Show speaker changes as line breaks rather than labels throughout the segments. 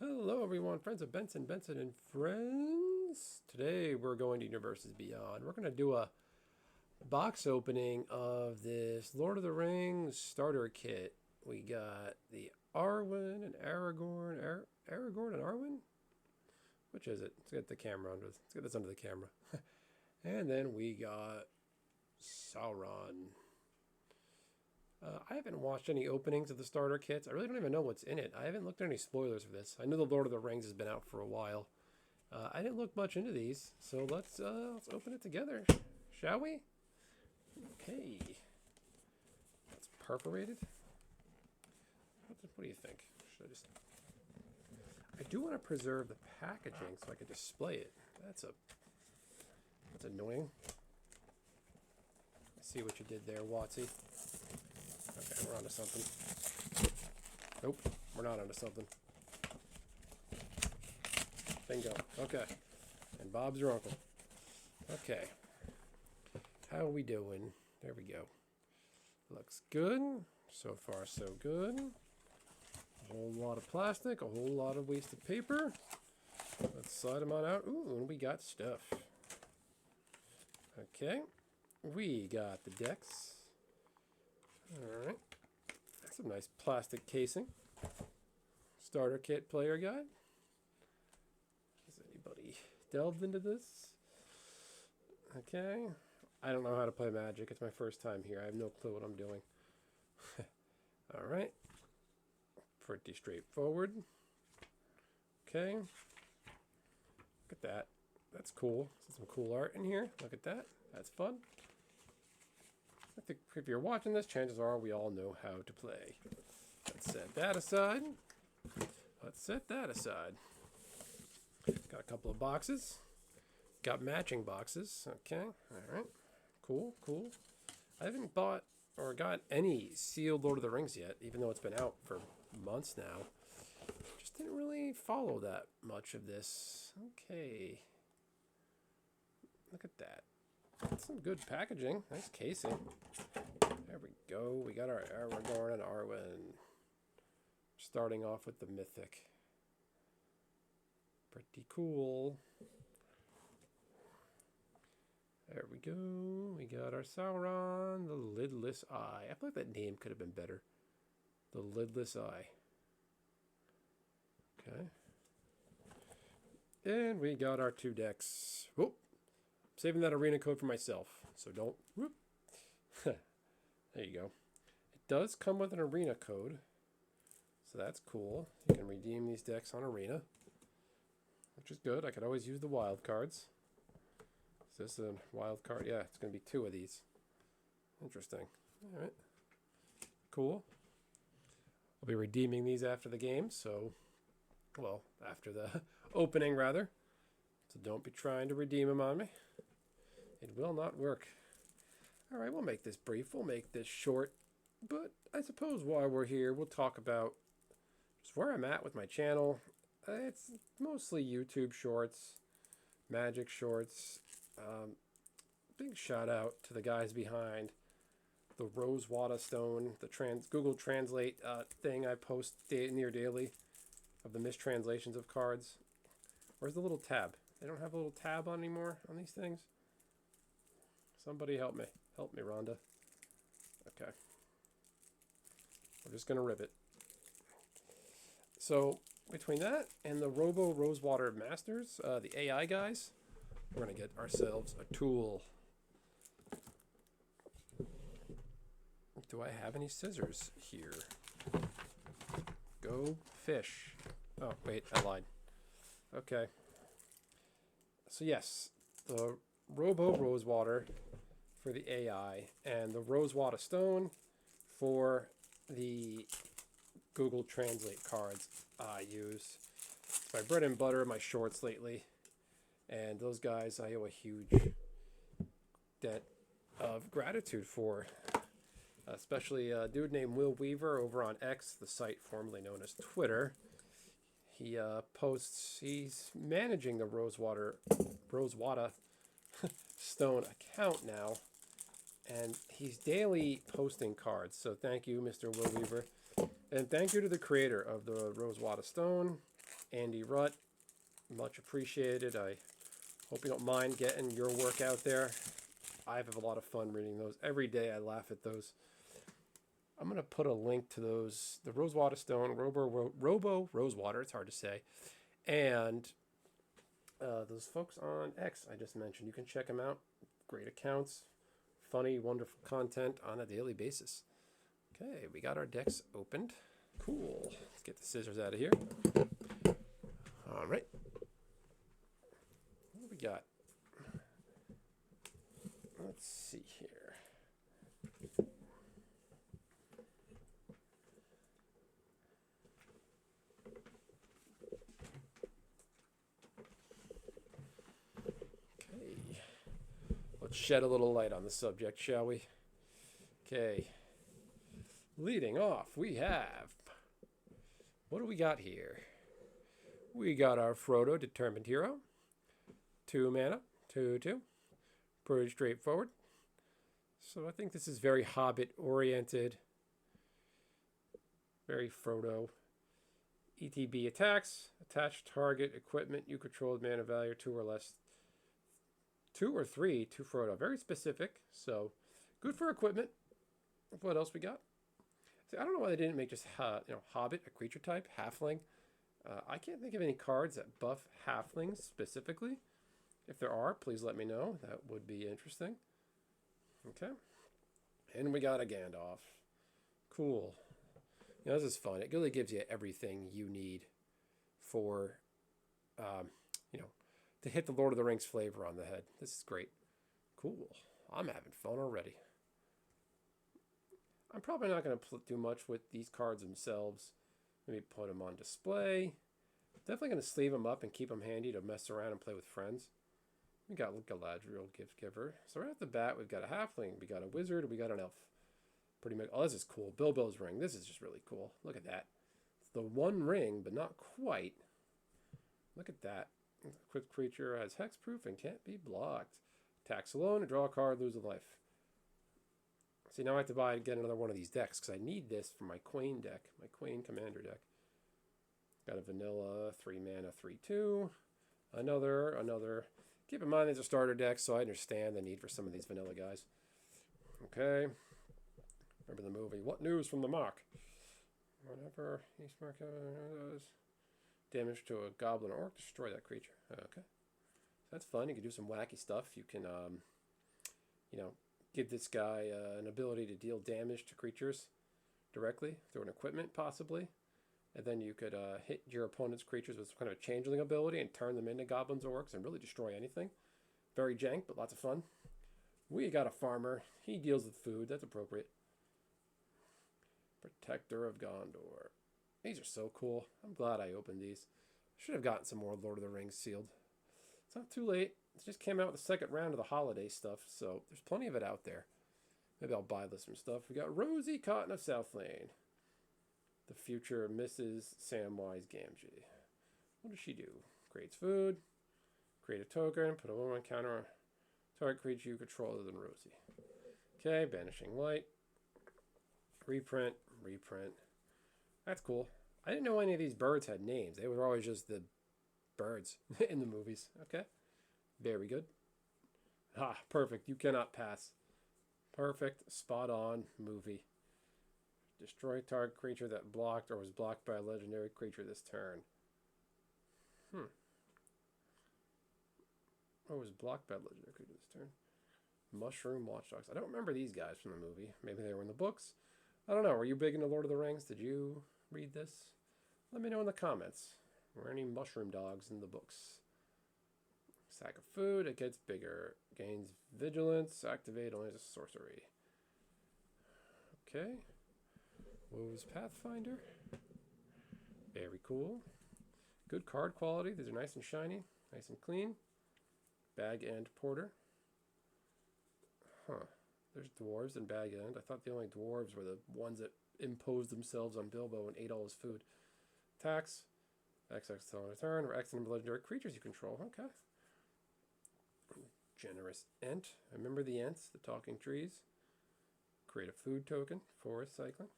Hello everyone, friends of Benson and friends. Today we're going to Universes Beyond. We're going to do a box opening of this Lord of the Rings starter kit. We got the Arwen and Aragorn. Aragorn and Arwen? Which is it? Let's get the camera under. Let's get this under the camera. And then we got Sauron. I haven't watched any openings of the starter kits. I really don't even know what's in it. I haven't looked at any spoilers for this. I know the Lord of the Rings has been out for a while. I didn't look much into these, so let's open it together, shall we? Okay. That's perforated. What do you think? Should I just? I do want to preserve the packaging so I can display it. That's annoying. I see what you did there, Watsy. Okay, we're onto something. Nope, we're not onto something. Bingo. Okay. And Bob's your uncle. Okay. How are we doing? There we go. Looks good. So far, so good. A whole lot of plastic, a whole lot of wasted paper. Let's slide them on out. Ooh, and we got stuff. Okay. We got the decks. Alright. Some nice plastic casing. Starter kit player guide. Has anybody delved into this? Okay. I don't know how to play Magic. It's my first time here. I have no clue what I'm doing. Alright. Pretty straightforward. Okay. Look at that. That's cool. Some cool art in here. Look at that. That's fun. I think if you're watching this, chances are we all know how to play. Let's set that aside. Let's set that aside. Got a couple of boxes. Got matching boxes. Okay. All right. Cool. Cool. I haven't bought or got any sealed Lord of the Rings yet, even though it's been out for months now. Just didn't really follow that much of this. Okay. Look at that. That's some good packaging. Nice casing. There we go. We got our Aragorn and Arwen. Starting off with the Mythic. Pretty cool. There we go. We got our Sauron, the Lidless Eye. I feel like that name could have been better. The Lidless Eye. Okay. And we got our two decks. Whoop. Saving that arena code for myself, so don't. Whoop. There you go. It does come with an arena code, so that's cool. You can redeem these decks on arena, which is good. I could always use the wild cards. Is this a wild card? Yeah, it's going to be 2 of these. Interesting. All right. Cool. I'll be redeeming these after the game, so, well, after the opening, rather. So don't be trying to redeem them on me. It will not work. All right, we'll make this brief. We'll make this short. But I suppose while we're here, we'll talk about just where I'm at with my channel. It's mostly YouTube shorts, Magic shorts. Big shout out to the guys behind the Rosewater Stone, the Google Translate thing I post near daily of the mistranslations of cards. Where's the little tab? They don't have a little tab on anymore on these things. Somebody help me. Help me, Rhonda. Okay. We're just going to rip it. So, between that and the Robo Rosewater Masters, the AI guys, we're going to get ourselves a tool. Do I have any scissors here? Go fish. Oh, wait, I lied. Okay. So, yes, the Robo Rosewater for the AI and the Rosewater Stone for the Google Translate cards I use. It's my bread and butter, my shorts lately. And those guys I owe a huge debt of gratitude for. Especially a dude named Will Weaver over on X, the site formerly known as Twitter. He posts, he's managing the Rosewater Stone account now, and he's daily posting cards. So thank you, Mr. Will Weaver, and thank you to the creator of the Rosewater Stone Andy Rutt, much appreciated. I hope you don't mind getting your work out there. I have a lot of fun reading those. Every day I laugh at those. I'm going to put a link to those, the Rosewater Stone, Robo Rosewater, it's hard to say, and those folks on X I just mentioned. You can check them out. Great accounts, funny, wonderful content on a daily basis. Okay, we got our decks opened. Cool. Let's get the scissors out of here. All right. What do we got? Let's see here. Okay. Let's shed a little light on the subject, shall we? Okay. Leading off, we have... What do we got here? We got our Frodo, Determined Hero. 2 mana, 2/2. Pretty straightforward. So I think this is very Hobbit-oriented. Very Frodo. ETB attacks. Attach target equipment you controlled mana value 2 or less. 2 or 3 to Frodo. Very specific. So good for equipment. What else we got? See, I don't know why they didn't make just Hobbit, a creature type, halfling. I can't think of any cards that buff halflings specifically. If there are, please let me know. That would be interesting. Okay. And we got a Gandalf. Cool. This is fun. It really gives you everything you need for, to hit the Lord of the Rings flavor on the head. This is great. Cool. I'm having fun already. I'm probably not going to do much with these cards themselves. Maybe put them on display. Definitely going to sleeve them up and keep them handy to mess around and play with friends. We got Galadriel, Gift Giver. So right off the bat, we've got a halfling, we got a wizard, we got an elf. Pretty much. Oh, this is cool. Bilbo's ring. This is just really cool. Look at that. It's the one ring, but not quite. Look at that. Quick creature has hexproof and can't be blocked. Attacks alone, draw a card, lose a life. See, now I have to get another one of these decks because I need this for my Queen deck, my Queen Commander deck. Got a vanilla 3 mana 3/2. Another. Keep in mind these are starter decks, so I understand the need for some of these vanilla guys. Okay. Remember the movie, What News from the Mark? Whenever East Mark does damage to a goblin or orc, destroy that creature. Okay. So that's fun. You can do some wacky stuff. You can, give this guy an ability to deal damage to creatures directly through an equipment, possibly. And then you could hit your opponent's creatures with some kind of a changeling ability and turn them into goblins or orcs and really destroy anything. Very jank, but lots of fun. We got a farmer. He deals with food. That's appropriate. Protector of Gondor. These are so cool. I'm glad I opened these. Should have gotten some more Lord of the Rings sealed. It's not too late. It just came out with the second round of the holiday stuff, so there's plenty of it out there. Maybe I'll buy this some stuff. We got Rosie Cotton of South Lane. The future Mrs. Samwise Gamgee. What does she do? Creates food. Create a token. Put a 1/1 counter on target creature you control other than Rosie. Okay, Banishing Light. Reprint. That's cool. I didn't know any of these birds had names. They were always just the birds in the movies. Okay. Very good. Ah, perfect. You cannot pass. Perfect. Spot on movie. Destroy target creature that blocked or was blocked by a legendary creature this turn. Or was blocked by a legendary creature this turn. Mushroom Watchdogs. I don't remember these guys from the movie. Maybe they were in the books. I don't know. Were you big into Lord of the Rings? Did you read this? Let me know in the comments. Were any mushroom dogs in the books? Sack of food. It gets bigger. Gains vigilance. Activate only as a sorcery. Okay. Woe's Pathfinder. Very cool. Good card quality. These are nice and shiny. Nice and clean. Bag End Porter. Huh. There's dwarves in Bag End. I thought the only dwarves were the ones that imposed themselves on Bilbo and ate all his food. Attacks. XX on a turn, or X number of legendary creatures you control. Okay. Generous Ent. Remember the Ents, the talking trees. Create a food token. Forest cycling.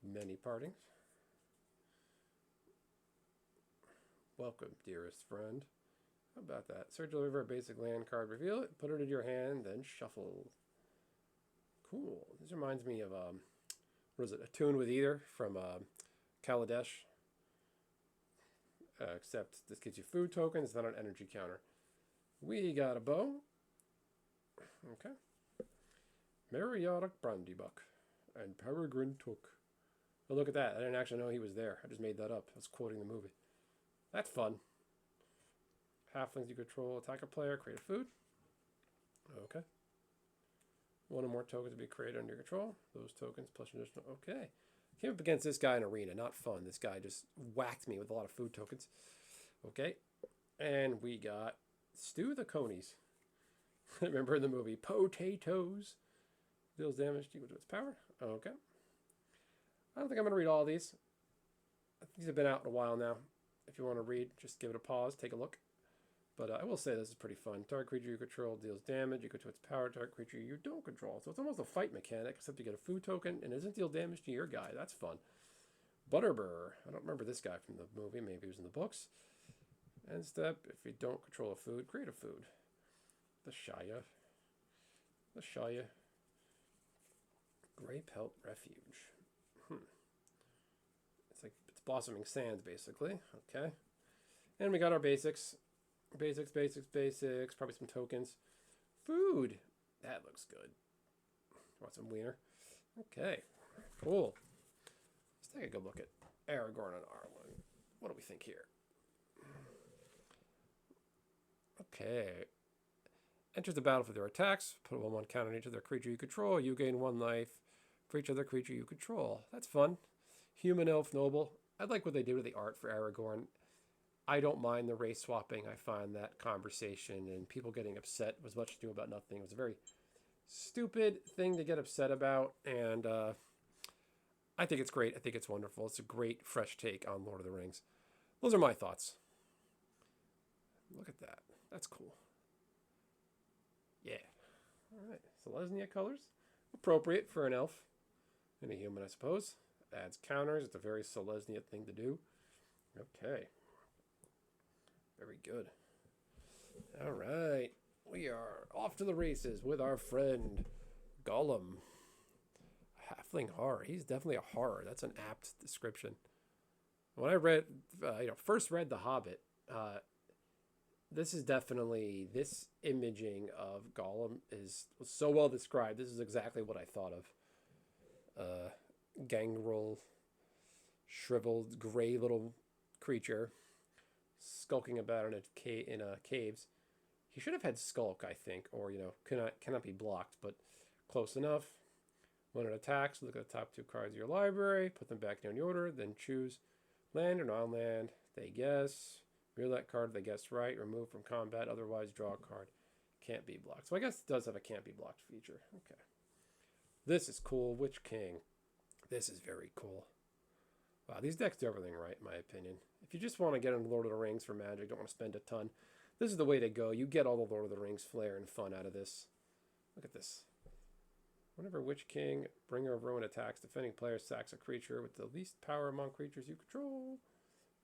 Many partings. Welcome, dearest friend. How about that? Search over a basic land card, reveal it, put it in your hand, then shuffle. Cool. This reminds me of, what is it, A Tune with Either from Kaladesh. Except this gives you food tokens, not an energy counter. We got a bow. Okay. Mariotic Brandybuck and Peregrine Took. Oh, look at that. I didn't actually know he was there. I just made that up. I was quoting the movie. That's fun. Halflings you control. Attack a player. Create a food. Okay. One or more tokens to be created under your control. Those tokens plus additional. Okay. Came up against this guy in arena. Not fun. This guy just whacked me with a lot of food tokens. Okay. And we got Stew the Conies. Remember in the movie, potatoes. Deals damage equal to its power. Okay. I don't think I'm going to read all these. These have been out in a while now. If you want to read, just give it a pause, take a look. But I will say this is pretty fun. Target creature you control deals damage equal to its power. Target creature you don't control. So it's almost a fight mechanic, except you get a food token and it doesn't deal damage to your guy. That's fun. Butterbur. I don't remember this guy from the movie. Maybe he was in the books. End step. If you don't control a food, create a food. The Shia. Grey Pelt Refuge. It's Blossoming Sands, basically. Okay. And we got our basics. Basics. Probably some tokens. Food. That looks good. Want some wiener? Okay. Cool. Let's take a good look at Aragorn and Arwen. What do we think here? Okay. Enters the battle for their attacks. Put a 1/1 counter on each of their creature you control. You gain 1 life for each other creature you control. That's fun. Human, elf, noble. I like what they did with the art for Aragorn. I don't mind the race swapping. I find that conversation and people getting upset was much ado about nothing. It was a very stupid thing to get upset about. And I think it's great. I think it's wonderful. It's a great fresh take on Lord of the Rings. Those are my thoughts. Look at that. That's cool. Yeah. All right. Selesnya colors. Appropriate for an elf and a human, I suppose. Adds counters. It's a very Selesnya thing to do. Okay. Very good. All right. We are off to the races with our friend Gollum. Halfling horror. He's definitely a horror. That's an apt description. When I read, first read The Hobbit, this is definitely, this imaging of Gollum was so well described. This is exactly what I thought of. Gangrel, shriveled, gray little creature, skulking about in caves. He should have had skulk, I think, or cannot be blocked, but close enough. When it attacks, look at the top 2 cards of your library, put them back in any order, then choose land or non-land. They guess. Reveal that card if they guess right. Remove from combat. Otherwise, draw a card. Can't be blocked. So I guess it does have a can't be blocked feature. Okay. This is cool. Witch King. This is very cool. Wow, these decks do everything right, in my opinion. If you just want to get into Lord of the Rings for Magic, don't want to spend a ton, this is the way to go. You get all the Lord of the Rings flair and fun out of this. Look at this. Whenever Witch King, Bringer of Ruin attacks, defending player sacks a creature with the least power among creatures you control.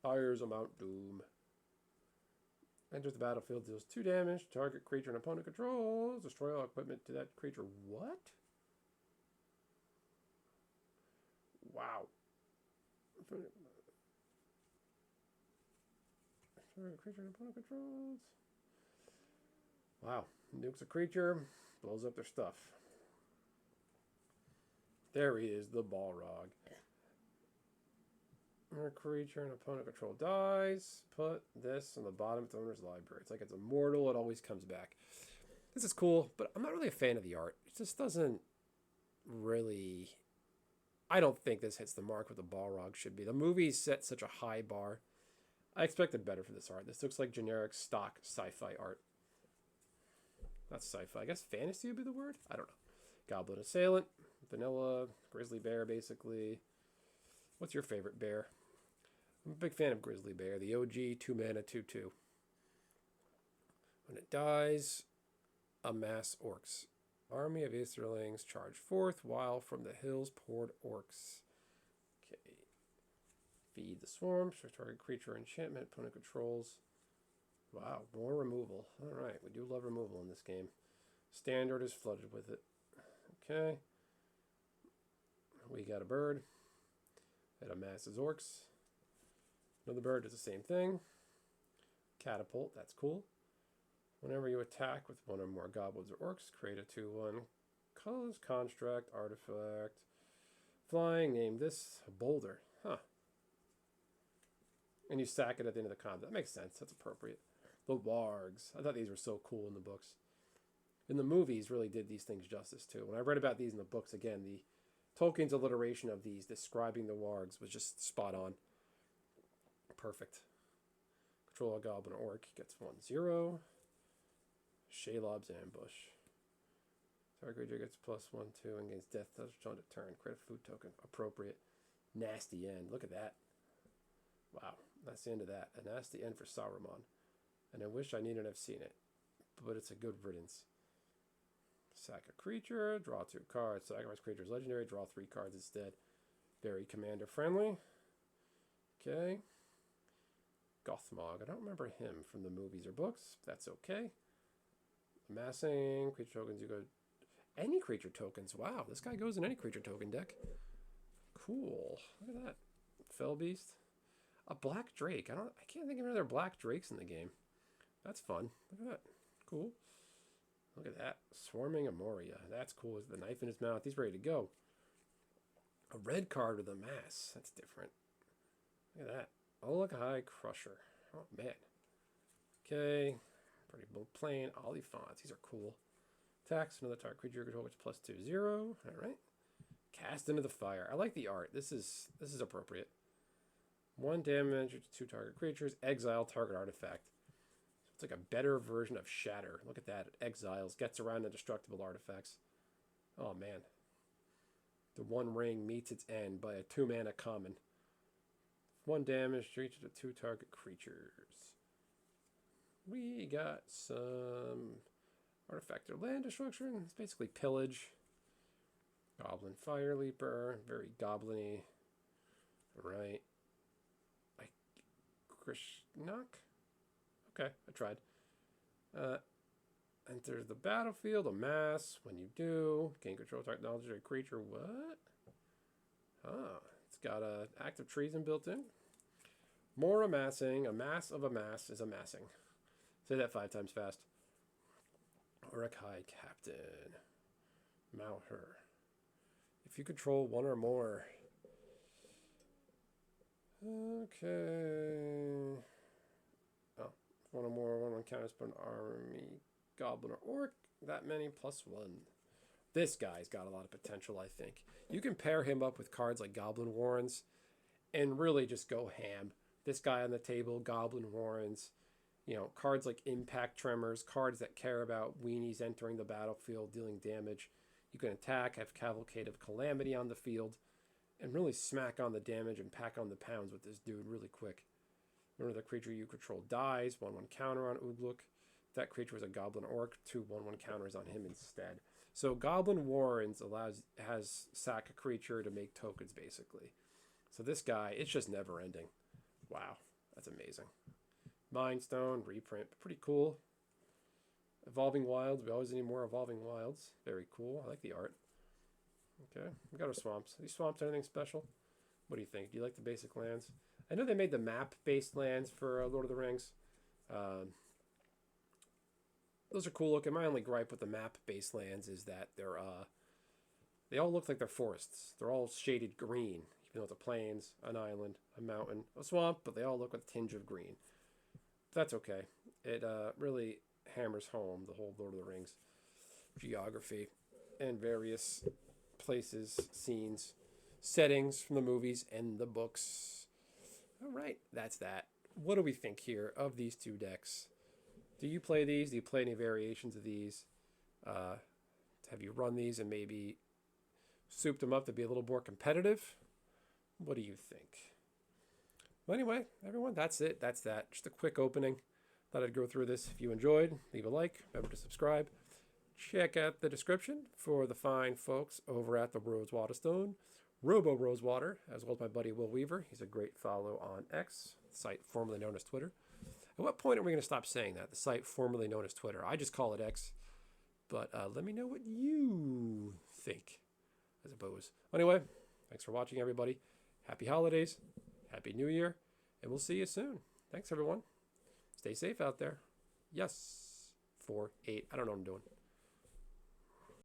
Fires a Mount Doom. Enters the battlefield, deals 2 damage. Target creature an opponent controls. Destroy all equipment to that creature. What? Wow. Target creature an opponent controls. Wow. Nukes a creature. Blows up their stuff. There he is, the Balrog. When a creature an opponent control dies, put this on the bottom of the owner's library. It's like it's immortal, it always comes back. This is cool, but I'm not really a fan of the art. It just doesn't really... I don't think this hits the mark what the Balrog should be. The movie set such a high bar. I expected better for this art. This looks like generic stock sci-fi art. Not sci-fi. I guess fantasy would be the word? I don't know. Goblin Assailant. Vanilla. Grizzly Bear, basically. What's your favorite bear? I'm a big fan of Grizzly Bear. The OG 2-mana 2/2. When it dies, amass orcs. Army of Aetherlings charge forth while from the hills poured orcs. Okay. Feed the swarm. Target creature enchantment. Opponent controls. Wow, more removal. All right, we do love removal in this game. Standard is flooded with it. Okay. We got a bird. It amasses orcs. Another bird does the same thing. Catapult, that's cool. Whenever you attack with one or more goblins or orcs, create a 2/1 colorless construct, artifact. Flying, name this a boulder. Huh. And you sack it at the end of the combat. That makes sense. That's appropriate. The wargs. I thought these were so cool in the books. And the movies really did these things justice too. When I read about these in the books, again, the Tolkien's alliteration of these describing the wargs was just spot on. Perfect. Control a goblin or orc gets 1/0. Shelob's ambush. Target creature gets +1/2 and gains death touch on a turn. Create a food token. Appropriate. Nasty end. Look at that. Wow. That's the end of that. A nasty end for Saruman. And I wish I needn't have seen it. But it's a good riddance. Sack a creature. Draw 2 cards. Sacrifice creature's legendary. Draw 3 cards instead. Very commander friendly. Okay. Gothmog. I don't remember him from the movies or books. That's okay. Amassing. Creature tokens. You go... Any creature tokens. Wow. This guy goes in any creature token deck. Cool. Look at that. Fell Beast. A Black Drake. I can't think of any other Black Drakes in the game. That's fun. Look at that. Cool. Look at that. Swarming Amoria. That's cool. With the knife in his mouth. He's ready to go. A red card with a mass. That's different. Look at that. Olakai Crusher. Oh, man. Okay. Pretty plain. Oliphants. These are cool. Attacks. Another target creature control gets +2/0. Alright. Cast into the fire. I like the art. This is appropriate. 1 damage to 2 target creatures. Exile target artifact. It's like a better version of Shatter. Look at that. It exiles. Gets around indestructible artifacts. Oh, man. The One Ring meets its end by a 2-mana common. 1 damage to each of the 2 target creatures. We got some artifact or land destruction. It's basically pillage. Goblin Fire Leaper. Very goblin-y. Right. Krishnak? Okay, I tried. Enter the battlefield. Amass. When you do, gain control technology of a creature. What? Ah, it's got a active treason built in. More amassing. A mass of a mass is amassing. Say that 5 times fast. Orakai Captain. Malher. If you control 1 or more. Okay. Oh, 1 or more. 1 counters per an army, goblin or orc. That many +1. This guy's got a lot of potential, I think. You can pair him up with cards like Goblin Warrens and really just go ham. This guy on the table, Goblin Warrens. You know, cards like Impact Tremors, cards that care about weenies entering the battlefield, dealing damage. You can attack, have Cavalcade of Calamity on the field, and really smack on the damage and pack on the pounds with this dude really quick. Remember, the creature you control dies, 1/1 counter on Ugluk. If that creature was a Goblin Orc, 2 1/1 counters on him instead. So Goblin Warrens has sack a creature to make tokens, basically. So this guy, it's just never ending. Wow, that's amazing. Mind Stone, reprint, pretty cool. Evolving Wilds, we always need more Evolving Wilds. Very cool, I like the art. Okay, we got our swamps. Are these swamps anything special? What do you think? Do you like the basic lands? I know they made the map-based lands for Lord of the Rings. Those are cool looking. My only gripe with the map-based lands is that they all look like they're forests. They're all shaded green, even though it's a plains, an island, a mountain, a swamp, but they all look with a tinge of green. That's okay. It really hammers home the whole Lord of the Rings geography and various places, scenes, settings from the movies and the books. All right, that's that. What do we think here of these 2 decks? Do you play these? Do you play any variations of these? Have you run these and maybe souped them up to be a little more competitive? What do you think? Well, anyway, everyone, that's it. That's that. Just a quick opening. Thought I'd go through this. If you enjoyed, leave a like. Remember to subscribe. Check out the description for the fine folks over at the Rose Waterstone. Robo Rosewater, as well as my buddy Will Weaver. He's a great follow on X, site formerly known as Twitter. At what point are we going to stop saying that? The site formerly known as Twitter. I just call it X. But let me know what you think, I suppose. Anyway, thanks for watching, everybody. Happy holidays. Happy New Year. And we'll see you soon. Thanks, everyone. Stay safe out there. Yes. 4, 8. I don't know what I'm doing.